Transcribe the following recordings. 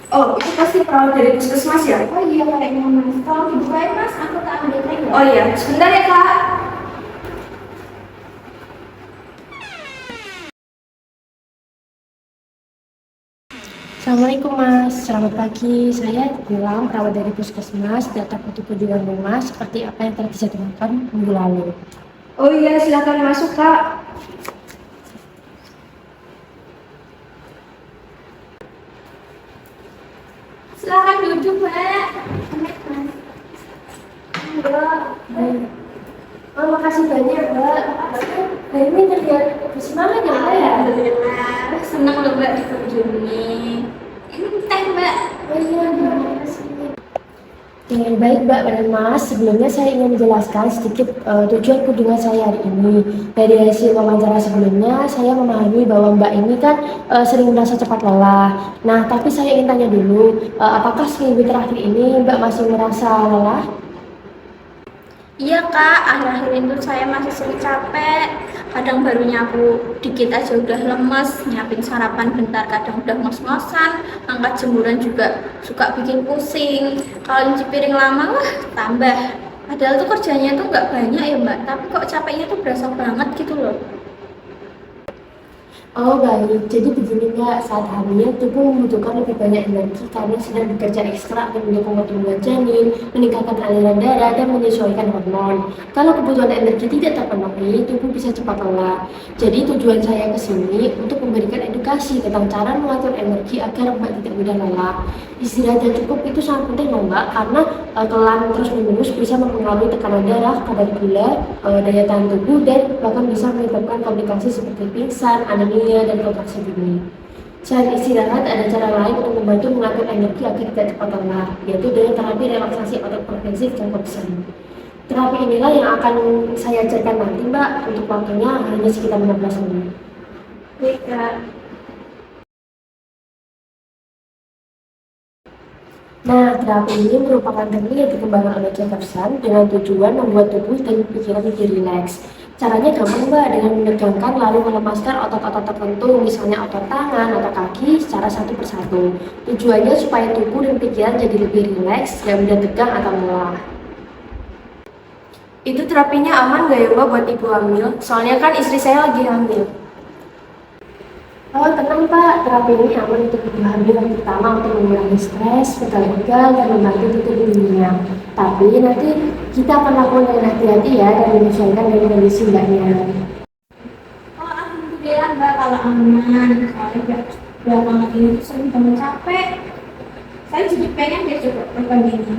Oh, itu pasti perawat dari puskesmas ya? Oh iya kayaknya mas. Tolong dibukain mas, aku tak ambil ya. Oh iya, sebentar ya Kak. Assalamualaikum Mas, selamat pagi. Saya bilang perawat dari Puskesmas datang untuk kunjungan rumah seperti apa yang telah dijadwalkan minggu lalu. Oh iya, silakan masuk Kak. Silakan duduk mbak. Mas. Mbak, baik. Oh, makasih banyak Mbak. Hari ini terlihat bersemangat ya Mbak ya? Alhamdulillah, senang loh mbak dikunjungi. Ini teh mbak. Oh iya Mbak, makasih. Oke, baik Mbak dan Mas, sebelumnya saya ingin menjelaskan sedikit tujuan kunjungan saya hari ini. Dari hasil wawancara sebelumnya, saya memahami bahwa Mbak ini kan sering merasa cepat lelah. Nah, tapi saya ingin tanya dulu, apakah seminggu terakhir ini Mbak masih merasa lelah? Iya kak, akhir-akhir itu saya masih sering capek. Kadang baru nyapu dikit aja udah lemes, nyiapin sarapan bentar kadang udah ngos-ngosan, angkat jemuran juga suka bikin pusing. Kalau nyuci piring lama lah tambah. Padahal tuh kerjanya tuh nggak banyak ya mbak, tapi kok capeknya tuh berasa banget gitu loh. Oh baik, jadi begini Kak, saat hamil tubuh membutuhkan lebih banyak energi karena sedang bekerja ekstra untuk mendukung pertumbuhan janin, meningkatkan aliran darah, dan menyesuaikan hormon. Kalau kebutuhan energi tidak terpenuhi, tubuh bisa cepat lelah. Jadi tujuan saya ke sini untuk memberikan edukasi tentang cara mengatur energi agar Mbak tidak mudah lelah. Istirahat yang cukup itu sangat penting loh Mbak, karena kelam terus menerus bisa mempengaruhi tekanan darah, kadar gula, daya tahan tubuh, dan bahkan bisa menyebabkan komplikasi seperti pingsan, anemia, dan kontraksi dini. Selain istirahat, ada cara lain untuk membantu mengatur energi agar tidak cepat lelah, yaitu dengan terapi relaksasi otot progresif dan fokusan. Terapi inilah yang akan saya ajarkan nanti Mbak, untuk waktunya hanya sekitar 15 menit. Baik kak. Nah, terapi ini merupakan teknik yang dikembangkan oleh Jefferson dengan tujuan membuat tubuh dan pikiran lebih rileks. Caranya gampang Mbak, dengan menegangkan lalu melemaskan otot-otot tertentu, misalnya otot tangan atau kaki secara satu persatu. Tujuannya supaya tubuh dan pikiran jadi lebih rileks, gak mudah tegang atau lelah. Itu terapinya aman gak ya Mbak buat ibu hamil? Soalnya kan istri saya lagi hamil. Oh tenang Pak, terapi ini aman untuk ibu hamil yang pertama untuk mengurangi stres, pegal-pegal, dan membantu tubuh ibunya. Tapi nanti kita akan lakukan dengan hati-hati ya dan menyesuaikan dengan kondisi mbaknya. Oh alhamdulillah mbak kalau aman. Soalnya belakangan ini tuh sering banget capek. Saya jadi pengen deh coba program ini.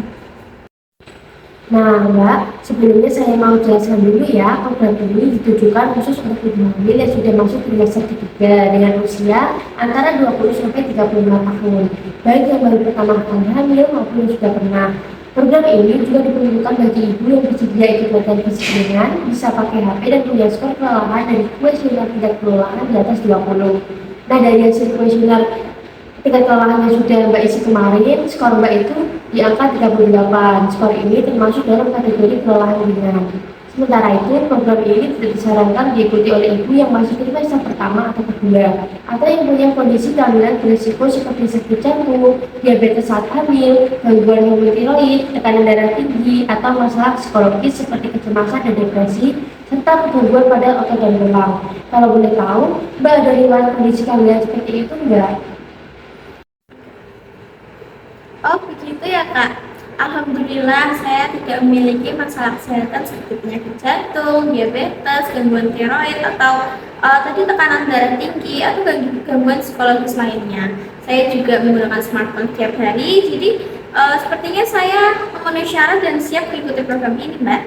Nah Mbak, sebelumnya saya mau jelaskan dulu ya, program ini ditujukan khusus untuk ibu hamil yang sudah masuk trimester ketiga dengan usia antara 20 sampai 35 tahun, baik yang baru pertama kali hamil maupun yang sudah pernah. Program ini juga diperuntukkan bagi ibu yang bersedia ikut latihan fisik ringan, bisa pakai HP dan punya skor kelelahan dari kuesioner tingkat kelelahan di atas 20. Nah dari hasil kuesioner tingkat kelelahan yang sudah Mbak isi kemarin, skor Mbak itu di angka 38. Skor ini termasuk dalam kategori kelelahan ringan. Sementara itu, program ini tidak disarankan diikuti oleh ibu yang masih trimester pertama atau kedua, atau yang punya kondisi kehamilan berisiko seperti sakit jantung, diabetes saat hamil, gangguan hipotiroid, tekanan darah tinggi, atau masalah psikologis seperti kecemasan dan depresi, serta gangguan pada otot dan tulang. Kalau boleh tahu, Mbak ada riwayat kondisi kehamilan seperti itu enggak? Oh begitu ya kak. Alhamdulillah saya tidak memiliki masalah kesehatan seperti penyakit jantung, diabetes, gangguan tiroid atau tadi tekanan darah tinggi atau gangguan psikologis lainnya. Saya juga menggunakan smartphone setiap hari, jadi sepertinya saya memenuhi syarat dan siap mengikuti program ini, Mbak.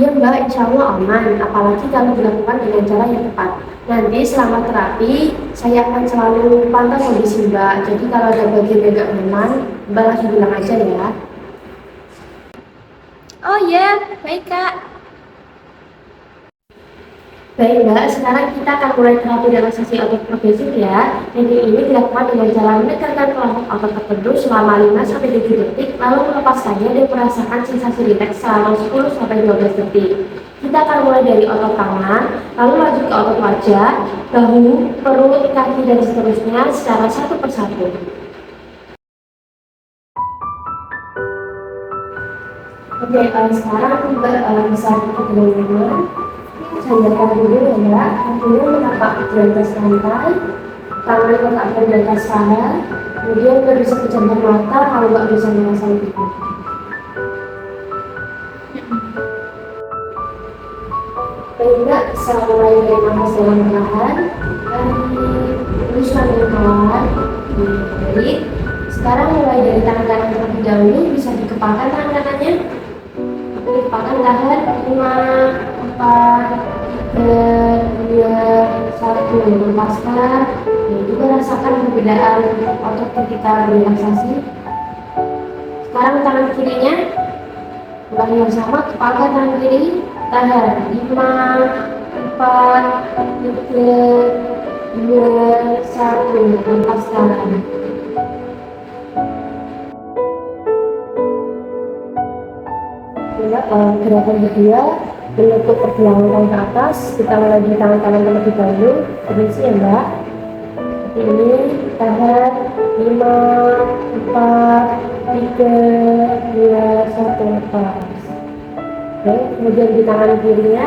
Ya Mbak, insya Allah aman, apalagi kalau dilakukan dengan cara yang tepat. Nanti selama terapi, saya akan selalu pantau kondisi Mbak. Jadi kalau ada bagian yang gak nyaman, Mbak langsung bilang aja ya. Oh ya, baik kak. Baik Mbak, sekarang kita akan mulai terapi relaksasi otot progresif ya. Teknik ini dilakukan dengan cara menekankan kelompok otot tertentu selama 5-7 detik, lalu melepaskannya dan merasakan sensasi rileks selama 10-12 detik. Kita Kita akan mulai dari otot tangan, lalu lanjut ke otot wajah, bahu, perut, kaki, dan seterusnya secara satu persatu. Oke, sekarang bisa kita dengan sandarkan dulu ya, kakinya menapak di atas lantai, tangan letakkan di atas paha, kemudian kita bisa pejamkan mata kalau nggak bisa memasang tidur. Sehingga bisa mulai dari nafas dalam perlahan, teruskan dengan kawan, baik. Sekarang mulai dari tangan kanan terlebih dahulu, bisa dikepalkan tangan kanannya. Dikepalkan tahan 5, 4, 3, 2, 1, lepaskan. Dan juga rasakan perbedaan otot kita berrelaksasi. Sekarang tangan kirinya, ulangi yang sama, kepalkan tangan kiri, tahan 5, 4, 3, 2, 1, lepaskan. Gerakan kedua, menutup pergelangan tangan ke atas. Kita mulai dari tangan kanan terlebih dahulu. Permisi ya mbak. Seperti ini, tahan 5, 4, 3, 2, 1, lepas. Oke, kemudian di tangan kirinya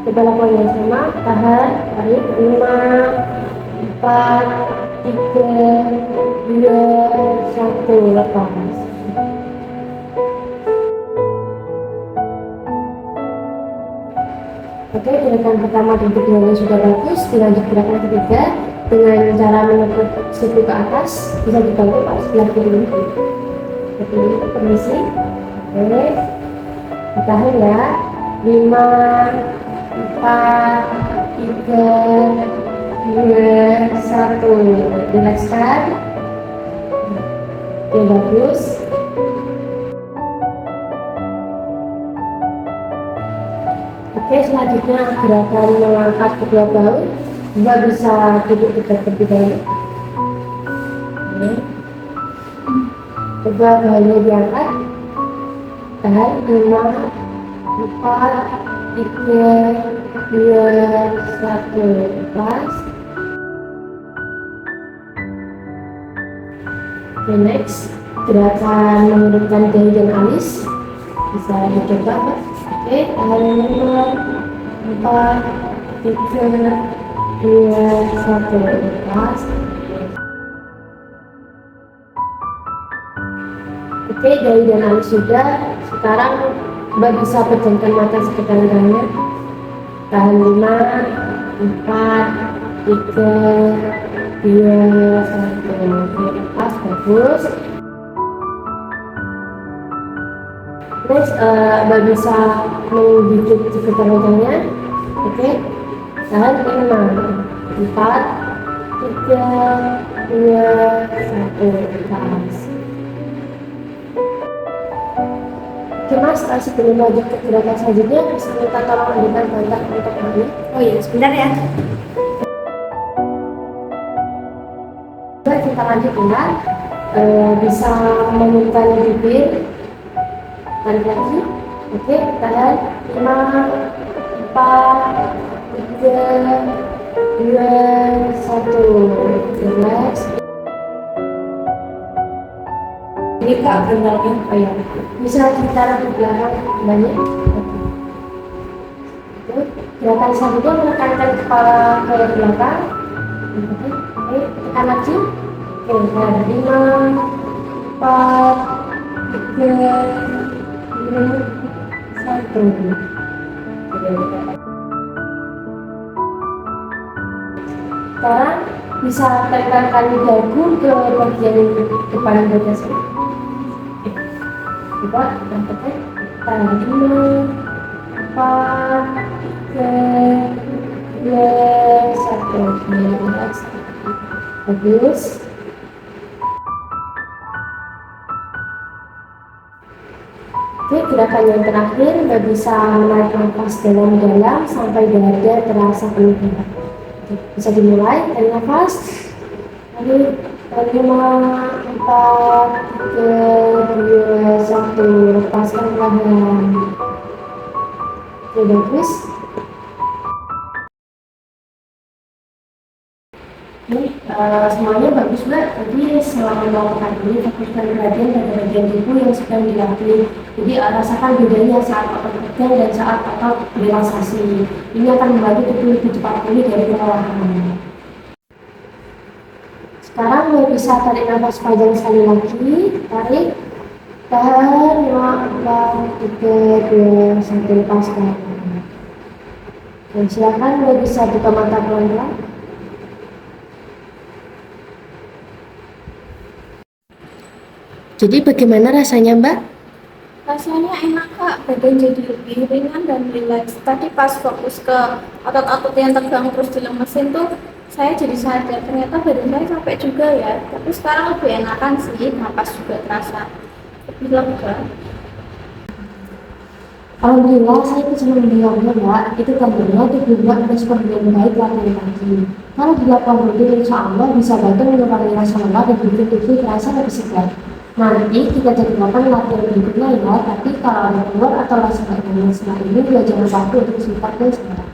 kita lakukan yang sama, tahan, tarik 5, 4, 3, 2, 1, lepas. Oke, gerakan pertama dan keduanya sudah bagus. Dilanjut gerakan ketiga dengan cara menekuk siku ke atas, bisa dibantu pak sebelah kiri. Seperti ini, permisi. Oke, ditahan ya. 5, 4, 3, 2, 1. Rilekskan. Oke, bagus. Oke, selanjutnya gerakan mengangkat kedua bahu. Mbak bisa duduk tegak terlebih dahulu. Kedua bahunya diangkat. Tahan 5, 4, 3, 2, 1. Lepas. Oke, next gerakan menurunkan dahi dan alis. Bisa dicoba mbak. Oke, tahan 5, 4, 3, 2, 1, lepas. Oke, dahi dan alis sudah. Sekarang mbak bisa pejamkan mata sekedalam-dalamnya. Tahan 5, 4, 3, 2, 1. Oke, lepas, bagus. Next, mbak bisa menggigit sekitar-sekitarnya. Oke, tahan 5, 4, 3, 2, 1, lepas. Oke mas, sebelum lanjut ke gerakan selanjutnya, bisa minta tolong ambilkan bantak untuk kami. Oh iya, sebentar ya. Mbak, kita lanjut ya. Bisa memutar bibir. Tarik lagi. Oke, tahan 5, 4, 3, 2, 1. Relax. Ini kak kendalnya apa ya? Bisa kita ke belakang banyak. Oke. Gerakan selanjutnya menekankan kepala ke belakang. Oke, tekan lagi. Oke, tahan 5, 4, 3, 1. Sekarang bisa tekankan dagu ke bagian depan dada saya. Coba kita tekan. Tahan 5, 4, 3, 2, 1. Relax. Bagus. Oke, gerakan yang terakhir, Mbak bisa menarik nafas dalam-dalam sampai dada terasa penuh. Bisa dimulai, tarik nafas. Tarik 5, 4, 3, 2, 1. Lepaskan perlahan. Ya bagus. Semuanya bagus Mbak. Jadi selama melakukan ini fokuskan perhatian pada bagian tubuh yang sedang dilatih. Jadi rasakan bedanya saat otot tegang dan saat otot relaksasi. Ini akan membantu tubuh lebih cepat pulih dari kelelahan. Sekarang mulai bisa tarik nafas panjang sekali lagi. Tarik, tahan, 5, 4, 3, 2, 1, lepaskan. Dan silakan mulai bisa buka mata pelan-pelan. Jadi bagaimana rasanya Mbak? Rasanya enak kak, badan jadi lebih ringan dan rileks. Tadi pas fokus ke otot-otot yang tegang terus dilemesin tuh, saya jadi sadar ternyata badan saya capek juga ya. Tapi sekarang lebih enakan sih, napas juga terasa lebih lega. Alhamdulillah saya itu senang mendengarnya Mbak. Itu tandanya tubuh Mbak merespon dengan baik latihan pagi. Kalau dilakukan rutin insya Allah bisa bantu mengurangi rasa lelah dan bikin tubuh terasa lebih segar. Nanti kita jadwalkan latihan berikutnya ya, tapi kalau ada keluar atau rasa gak nyaman setelah ini ya jangan ragu untuk sifatnya sekarang.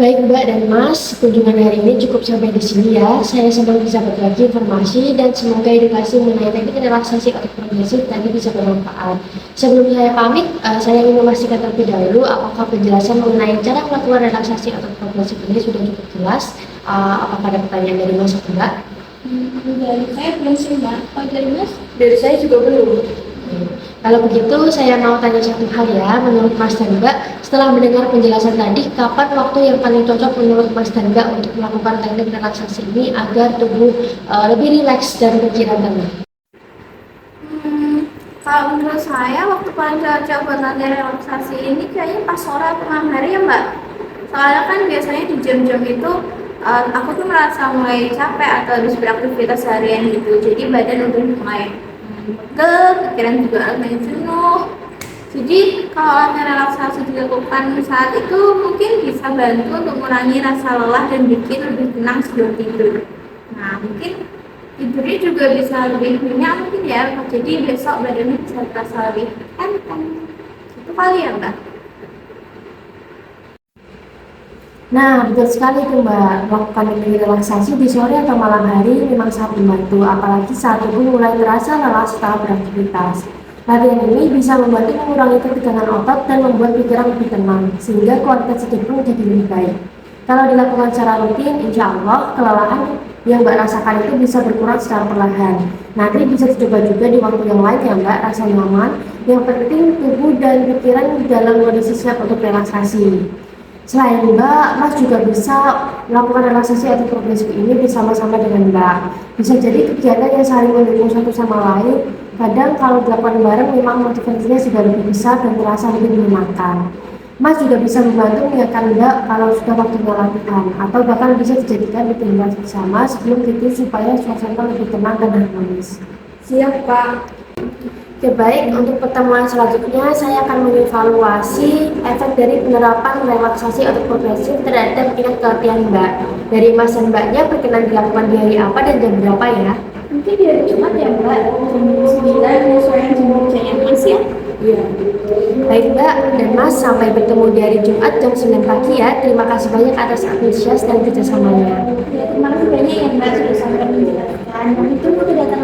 Baik Mbak dan Mas, kunjungan hari ini cukup sampai di sini ya. Saya senang bisa berbagi informasi dan semoga edukasi mengenai teknik relaksasi otot progresif tadi bisa bermanfaat. Sebelum saya pamit, saya ingin memastikan terlebih dahulu apakah penjelasan mengenai cara melakukan relaksasi otot progresif ini sudah cukup jelas. Apakah ada pertanyaan dari Mas atau Mbak? Dari saya belum sih mbak, kalau dari mas? Dari saya juga belum. Kalau begitu saya mau tanya satu hal ya, menurut Mas dan Mbak, setelah mendengar penjelasan tadi, kapan waktu yang paling cocok menurut Mas dan Mbak untuk melakukan teknik relaksasi ini agar tubuh lebih rileks dan pikiran tenang? Kalau menurut saya waktu paling cocok buat latihan relaksasi ini kayaknya pas sore atau malam hari ya mbak. Soalnya kan biasanya di jam-jam itu aku tuh merasa mulai capek atau habis beraktivitas harian gitu. Jadi badan udah mulai pegel, pikiran juga agak jenuh. Jadi kalau latihan relaksasi dilakukan saat itu mungkin bisa bantu untuk mengurangi rasa lelah dan bikin lebih tenang sebelum tidur. Nah mungkin tidurnya juga bisa lebih nyenyak mungkin ya, jadi besok badannya bisa terasa lebih enteng. Itu kali ya mbak. Nah, betul sekali tuh Mbak, melakukan teknik relaksasi di sore atau malam hari memang sangat membantu, apalagi saat tubuh mulai terasa lelah setelah beraktivitas. Latihan ini bisa membantu mengurangi ketegangan otot dan membuat pikiran lebih tenang, sehingga kualitas tidur pun jadi lebih baik. Kalau dilakukan secara rutin, insya Allah kelelahan yang Mbak rasakan itu bisa berkurang secara perlahan. Nanti bisa dicoba juga di waktu yang lain ya Mbak, rasa nyaman. Yang penting tubuh dan pikiran dalam kondisi siap untuk relaksasi. Selain Mbak, Mas juga bisa melakukan relaksasi atau progresif ini bersama-sama dengan Mbak. Bisa jadi kegiatan yang saling mendukung satu sama lain. Kadang kalau dilakukan bareng memang motivasinya sudah lebih besar dan terasa lebih menyenangkan. Mas juga bisa membantu mengingatkan Mbak kalau sudah waktunya latihan, atau bahkan bisa dijadikan rutinitas bersama sebelum tidur supaya suasana lebih tenang dan harmonis. Siap pak. Oke, baik, untuk pertemuan selanjutnya saya akan mengevaluasi efek dari penerapan relaksasi atau progresif terhadap tingkat kelatihan Mbak. Dari Mas dan Mbaknya berkenan dilakukan di hari apa dan jam berapa ya? Mungkin di hari Jumat ya mbak, jam 9 menyesuaikan jam kerjanya mas ya. Iya. Baik Mbak dan Mas, sampai bertemu di hari Jumat jam 9 pagi ya. Terima kasih banyak atas antusias dan kerjasamanya. Ya, terima kasih banyak ya mbak sudah sampai menjelaskan. Itu kedatangan